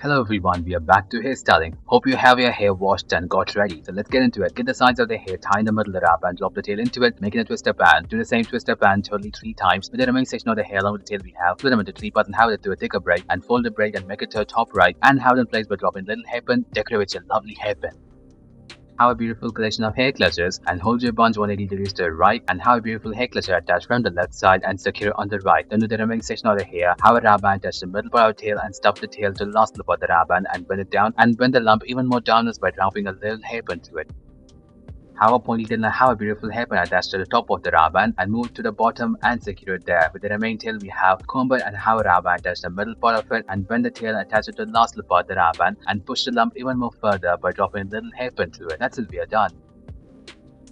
Hello everyone, we are back to hairstyling. Hope you have your hair washed and got ready. So let's get into it. Get the sides of the hair, tie in the middle of the wrap and drop the tail into it, making a twister band. Do the same twister band totally 3 times. With the remaining section of the hair along with the tail we have, split them into 3 parts and have it to a thicker braid and fold the braid and make it to a top right and have it in place by dropping little hairpin. Decorate with your lovely hairpin. Have a beautiful collection of hair clutches and hold your buns 180 degrees to the right and have a beautiful hair clutcher attached from the left side and secure on the right. Then with the remaining section of the hair, have a wrap band touch the middle part of the tail and stuff the tail to the last loop of the wrap band and bend it down and bend the lump even more downwards by dropping a little hairpin to it. Have a ponytail and have a beautiful hairpin attached to the top of the wrap band and move to the bottom and secure it there. With the remaining tail we have comb it and have a wrap band attached to the middle part of it and bend the tail and attach it to the last loop of the wrap band and push the lump even more further by dropping a little hairpin to it. That's it, we are done.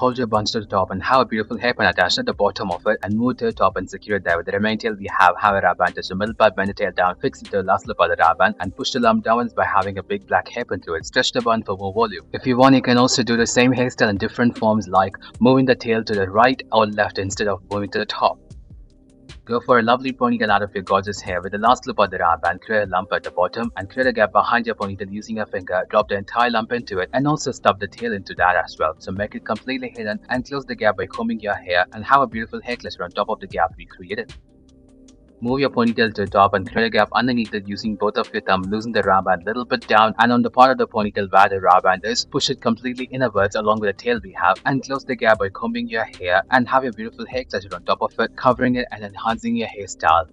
Hold your buns to the top and have a beautiful hairpin attached at the bottom of it and move to the top and secure it there. With the remaining tail we have a wrap band touch the middle part, bend the tail down, fix it to the last loop of the wrap band and push the lump downwards by having a big black hairpin to it. Stretch the bun for more volume. If you want, you can also do the same hairstyle in different forms like moving the tail to the right or left instead of moving to the top. Go for a lovely ponytail out of your gorgeous hair. With the last loop of the wrap band, create a lump at the bottom and create a gap behind your ponytail using a finger. Drop the entire lump into it and also stuff the tail into that as well. So make it completely hidden and close the gap by combing your hair and have a beautiful hair cluster on top of the gap we created. Move your ponytail to the top and create a gap underneath it using both of your thumbs. Loosen the wrap band a little bit down and on the part of the ponytail where the wrap band is, push it completely inwards along with the tail we have and close the gap by combing your hair and have your beautiful hair cluster on top of it, covering it and enhancing your hairstyle.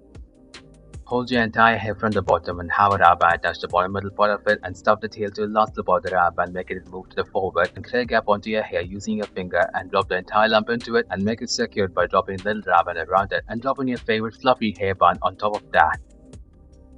Hold your entire hair from the bottom and have a wrap band attach the bottom middle part of it and stuff the tail to the last loop of the wrap band, making it move to the forward and create a gap onto your hair using your finger and drop the entire lump into it and make it secured by dropping a little wrap band around it and dropping your favorite fluffy hair bun on top of that.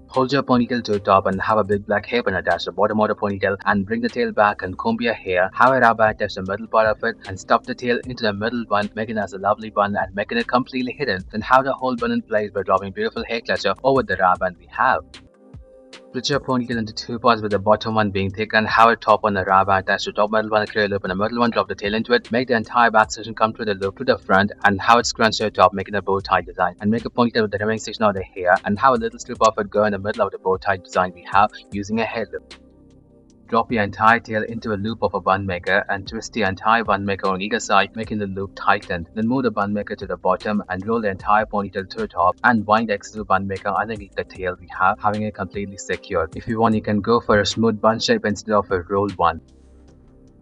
Hold your ponytail to the top and have a big black hairpin attached to the bottom of the ponytail and bring the tail back and comb your hair. Have a wrap band attach the middle part of it and stuff the tail into the middle bun, making it as a lovely bun and making it completely hidden. Then have the whole bun in place by dropping beautiful hair cluster over the wrap band we have. Split your ponytail into 2 parts with the bottom one being thick and have a top on the wrap band attached to the top middle one, create a loop in the middle one, drop the tail into it, make the entire back section come through the loop to the front and have it scrunch to the top, making a bow tie design and make a ponytail with the remaining section of the hair and have a little strip of it go in the middle of the bow tie design we have using a hair loop. Drop your entire tail into a loop of a bun maker and twist the entire bun maker on either side, making the loop tightened. Then move the bun maker to the bottom and roll the entire ponytail to the top and wind the excess bun maker underneath the tail we have, having it completely secured. If you want, you can go for a smooth bun shape instead of a rolled one.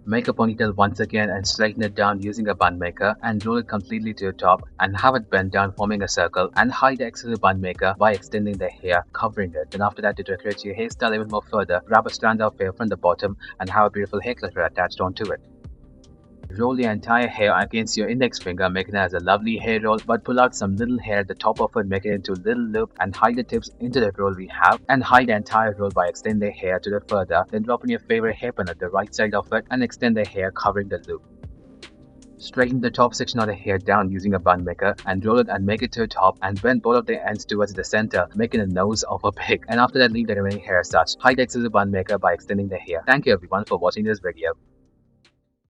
Make a ponytail once again and straighten it down using a bun maker and roll it completely to the top and have it bend down forming a circle and hide the excess bun maker by extending the hair covering it. Then after that, to decorate your hairstyle even more further, grab a strand of hair from the bottom and have a beautiful hair cluster attached onto it. Roll the entire hair against your index finger, making it as a lovely hair roll, but pull out some little hair at the top of it, make it into a little loop and hide the tips into the roll we have and hide the entire roll by extending the hair to the further. Then drop in your favorite hairpin at the right side of it and extend the hair covering the loop. Straighten the top section of the hair down using a bun maker and roll it and make it to the top and bend both of the ends towards the center, making a nose of a pig. And after that, leave the remaining hair as such. Hide the excess bun maker by extending the hair. Thank you everyone for watching this video.